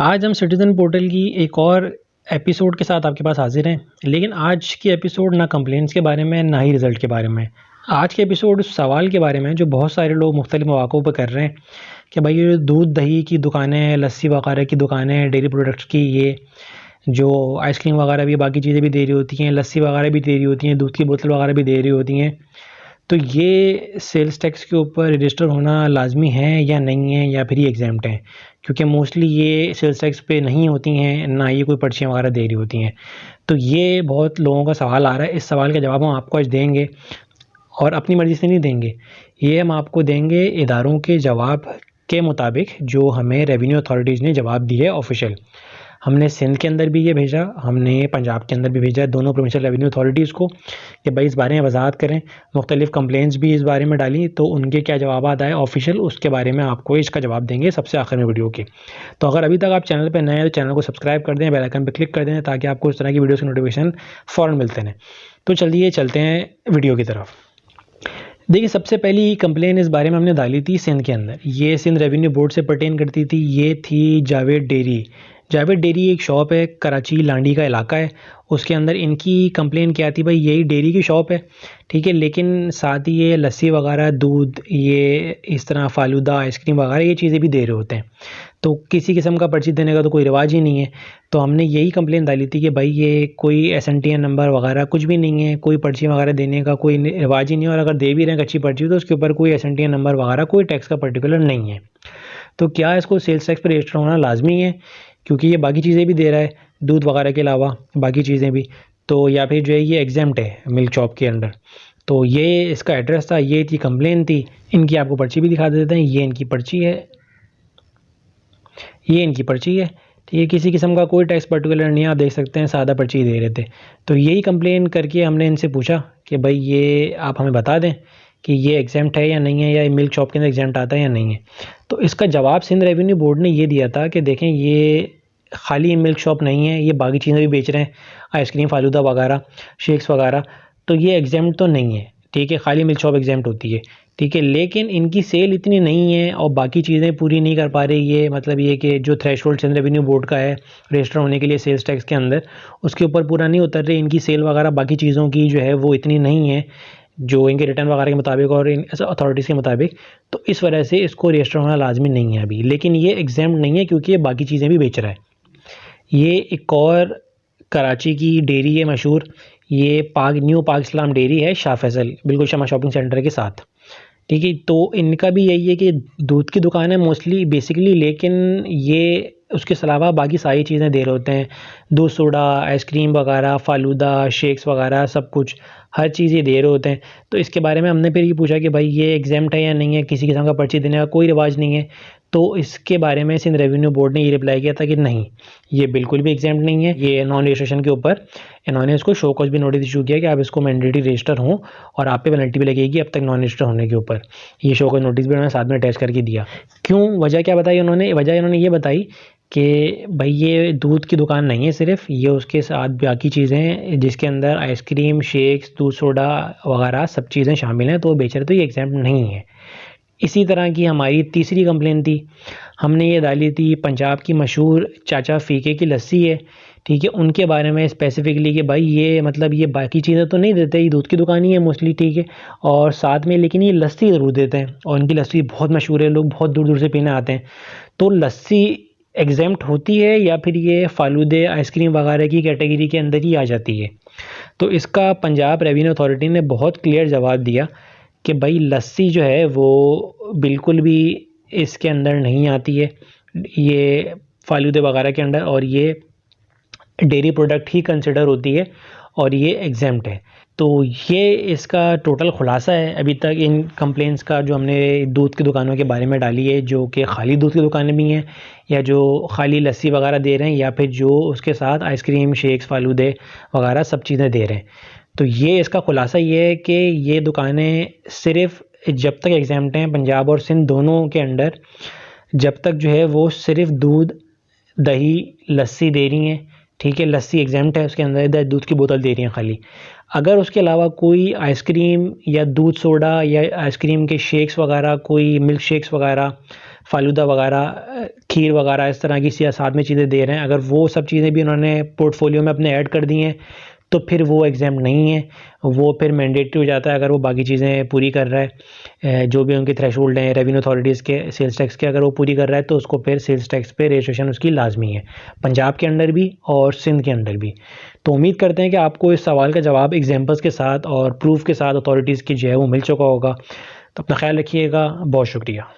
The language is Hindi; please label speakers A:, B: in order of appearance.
A: आज हम सिटीज़न पोर्टल की एक और एपिसोड के साथ आपके पास हाजिर हैं। लेकिन आज की एपिसोड ना कंप्लेंट्स के बारे में ना ही रिज़ल्ट के बारे में। आज के एपिसोड उस सवाल के बारे में जो बहुत सारे लोग मुख्तलिफ मौक़ों पर कर रहे हैं कि भाई ये दूध दही की दुकानें, लस्सी वगैरह की दुकानें, डेयरी प्रोडक्ट्स की, ये जो आइसक्रीम वगैरह भी, बाकी चीज़ें भी दे रही होती हैं, लस्सी वगैरह भी दे रही होती हैं, दूध की बोतल वगैरह भी दे रही होती हैं, तो ये सेल्स टैक्स के ऊपर रजिस्टर होना लाजमी है या नहीं है, या फिर ये एग्जाम्प्ट है? क्योंकि मोस्टली ये सेल्स टैक्स पे नहीं होती हैं, ना ये कोई पर्चियाँ वगैरह दे रही होती हैं। तो ये बहुत लोगों का सवाल आ रहा है। इस सवाल का जवाब हम आपको आज देंगे, और अपनी मर्ज़ी से नहीं देंगे। ये हम आपको देंगे इदारों के जवाब के मुताबिक जो हमें रेवेन्यू अथॉरिटीज़ ने जवाब दिए ऑफिशियल। हमने सिंध के अंदर भी ये भेजा, हमने पंजाब के अंदर भी भेजा, दोनों प्रोविंशियल रेवेन्यू अथॉरिटीज़ को कि भाई इस बारे में वजाहत करें। मुख्तलिफ़ कंप्लेंट्स भी इस बारे में डाली, तो उनके क्या जवाब आए ऑफिशियल, उसके बारे में आपको इसका जवाब देंगे सबसे आखिर में वीडियो के। तो अगर अभी तक आप चैनल पर नए हैं तो चैनल को सब्सक्राइब कर दें, बेल आइकन पर क्लिक कर दें, ताकि आपको इस तरह की वीडियो के नोटिफिकेशन फ़ौरन मिलते रहें। तो चलिए चलते हैं वीडियो की तरफ। देखिए, सबसे पहली कंप्लेन इस बारे में हमने डाली थी सिंध के अंदर। ये सिंध रेवेन्यू बोर्ड से पर्टेन करती थी। ये थी जावेद डेयरी। जावेद डेयरी एक शॉप है, कराची लांडी का इलाका है। उसके अंदर इनकी कंप्लेन क्या थी, भाई यही डेयरी की शॉप है, ठीक है, लेकिन साथ ही ये लस्सी वगैरह, दूध, ये इस तरह फालूदा, आइसक्रीम वगैरह ये चीज़ें भी दे रहे होते हैं। तो किसी किस्म का पर्ची देने का तो कोई रिवाज ही नहीं है। तो हमने यही कंप्लेन डाली थी कि भाई ये कोई एसएनटीएन नंबर वगैरह कुछ भी नहीं है, कोई पर्ची वगैरह देने का कोई रिवाज ही नहीं है, और अगर दे भी रहे हैं अच्छी पर्ची तो उसके ऊपर कोई एसएनटीएन नंबर वगैरह कोई टैक्स का पर्टिकुलर नहीं है। तो क्या इसको सेल्स टैक्स पर रजिस्टर होना लाजमी है, क्योंकि ये बाकी चीज़ें भी दे रहा है दूध वगैरह के अलावा, बाकी चीज़ें भी, तो या फिर जो है ये एग्जाम्प्ट है मिल्क शॉप के अंडर। तो ये इसका एड्रेस था, ये थी कंप्लेन थी। इनकी आपको पर्ची भी दिखा देते हैं। ये इनकी पर्ची है, ये इनकी पर्ची है, ठीक है, किसी किस्म का कोई टैक्स पर्टिकुलर नहीं है, आप देख सकते हैं सादा पर्ची दे रहे थे। तो यही कंप्लेन करके हमने इनसे पूछा कि भाई ये आप हमें बता दें कि ये एग्जाम्प्ट है या नहीं है, या मिल्क शॉप के अंदर एग्जाम्प्ट आता है या नहीं है। तो इसका जवाब सिंध रेवेन्यू बोर्ड ने ये दिया था कि देखें, ये खाली मिल्क शॉप नहीं है, ये बाकी चीज़ें भी बेच रहे हैं, आइसक्रीम, फालूदा वगैरह, शेक्स वगैरह, तो ये एग्जाम्प्ट तो नहीं है, ठीक है, खाली मिल्क शॉप एग्जाम्प्ट होती है, ठीक है, लेकिन इनकी सेल इतनी नहीं है और बाकी चीज़ें पूरी नहीं कर पा रही। ये मतलब ये कि जो थ्रेशोल्ड सिंध रेवेन्यू बोर्ड का है रजिस्टर होने के लिए सेल्स टैक्स के अंदर, उसके ऊपर पूरा नहीं उतर रही इनकी सेल वगैरह, बाकी चीज़ों की जो है वो इतनी नहीं है जो इनके रिटर्न वगैरह के मुताबिक और इन अथॉरिटीज़ के मुताबिक। तो इस वजह से इसको रजिस्टर होना लाजमी नहीं है अभी, लेकिन ये एग्जाम्प्ट नहीं है क्योंकि ये बाकी चीज़ें भी बेच रहा है। ये एक और कराची की डेयरी है मशहूर, ये न्यू पाक इस्लाम डेयरी है, शाह फैसल, बिल्कुल शमा शॉपिंग सेंटर के साथ, ठीक है। तो इनका भी यही है कि दूध की दुकान है मोस्टली बेसिकली, लेकिन ये उसके अलावा बाकी सारी चीज़ें दे रहे होते हैं, दूध, सोडा, आइसक्रीम वगैरह, फालूदा, शेक्स वगैरह, सब कुछ, हर चीज़ ये दे रहे होते हैं। तो इसके बारे में हमने फिर ये पूछा कि भाई ये एग्जाम्प्ट है या नहीं है, किसी किस्म का पर्ची देने का कोई रिवाज नहीं है। तो इसके बारे में सिंध रेवेन्यू बोर्ड ने ये रिप्लाई किया था कि नहीं, ये बिल्कुल भी एग्जाम्प्ट नहीं है। ये नॉन रजिस्ट्रेशन के ऊपर इन्होंने इसको शो कॉज भी नोटिस इशू किया कि आप इसको मैंडेटरी रजिस्टर हों और आप पे पेनल्टी भी लगेगी अब तक नॉन रजिस्टर होने के ऊपर। ये शो कॉज नोटिस भी उन्होंने साथ में अटैच करके दिया। क्यों, वजह क्या बताई उन्होंने? वजह इन्होंने ये बताई कि भाई ये दूध की दुकान नहीं है सिर्फ, ये उसके साथ बाकी चीज़ें जिसके अंदर आइसक्रीम, शेक्स, दूध, सोडा वगैरह सब चीज़ें शामिल हैं, तो वो बेच रहे, तो ये एग्जाम्प्ट नहीं है। इसी तरह की हमारी तीसरी कंप्लेन थी, हमने ये डाली थी पंजाब की मशहूर चाचा फीके की लस्सी है, ठीक है, उनके बारे में स्पेसिफिकली कि भाई ये मतलब ये बाकी चीज़ें तो नहीं देते, ये दूध की दुकान ही है मोस्टली, ठीक है, और साथ में लेकिन ये लस्सी ज़रूर देते हैं, और उनकी लस्सी बहुत मशहूर है, लोग बहुत दूर दूर से पीने आते हैं। तो लस्सी एग्जाम्प्ट होती है या फिर ये फालूदे, आइसक्रीम वगैरह की कैटेगरी के अंदर ही आ जाती है? तो इसका पंजाब रेवेन्यू अथॉरिटी ने बहुत क्लियर जवाब दिया कि भाई लस्सी जो है वो बिल्कुल भी इसके अंदर नहीं आती है, ये फालूदे वगैरह के अंदर, और ये डेयरी प्रोडक्ट ही कंसिडर होती है, और ये एग्जाम्प्ट है। तो ये इसका टोटल खुलासा है अभी तक इन कंप्लेंट्स का जो हमने दूध की दुकानों के बारे में डाली है, जो कि खाली दूध की दुकानें भी हैं, या जो खाली लस्सी वगैरह दे रहे हैं, या फिर जो उसके साथ आइसक्रीम, शेक्स, फालूदे वगैरह सब चीज़ें दे रहे हैं। तो ये इसका खुलासा ये है कि ये दुकानें सिर्फ जब तक एग्जाम्प्ट हैं पंजाब और सिंध दोनों के अंडर, जब तक जो है वो सिर्फ दूध, दही, लस्सी दे रही हैं, ठीक है, लस्सी एग्जाम्प्ट है उसके अंदर, इधर दूध की बोतल दे रही हैं खाली। अगर उसके अलावा कोई आइसक्रीम या दूध सोडा या आइसक्रीम के शेक्स वगैरह, कोई मिल्क शेक्स वगैरह, फालूदा वगैरह, खीर वगैरह, इस तरह की साथ में चीज़ें दे रहे हैं, अगर वो सब चीज़ें भी उन्होंने पोर्टफोलियो में अपने ऐड कर दी हैं तो फिर वो एग्जाम्प्ट नहीं है, वो फिर मैंडेटरी हो जाता है। अगर वो बाकी चीज़ें पूरी कर रहा है, जो भी उनके थ्रेशोल्ड हैं रेवेन्यू अथॉरिटीज़ के सेल्स टैक्स के, अगर वो पूरी कर रहा है तो उसको फिर सेल्स टैक्स पे रजिस्ट्रेशन उसकी लाजमी है, पंजाब के अंदर भी और सिंध के अंदर भी। तो उम्मीद करते हैं कि आपको इस सवाल का जवाब एग्जाम्पल्स के साथ और प्रूफ के साथ अथॉरिटीज़ की जो है वो मिल चुका होगा। तो अपना ख्याल रखिएगा, बहुत शुक्रिया।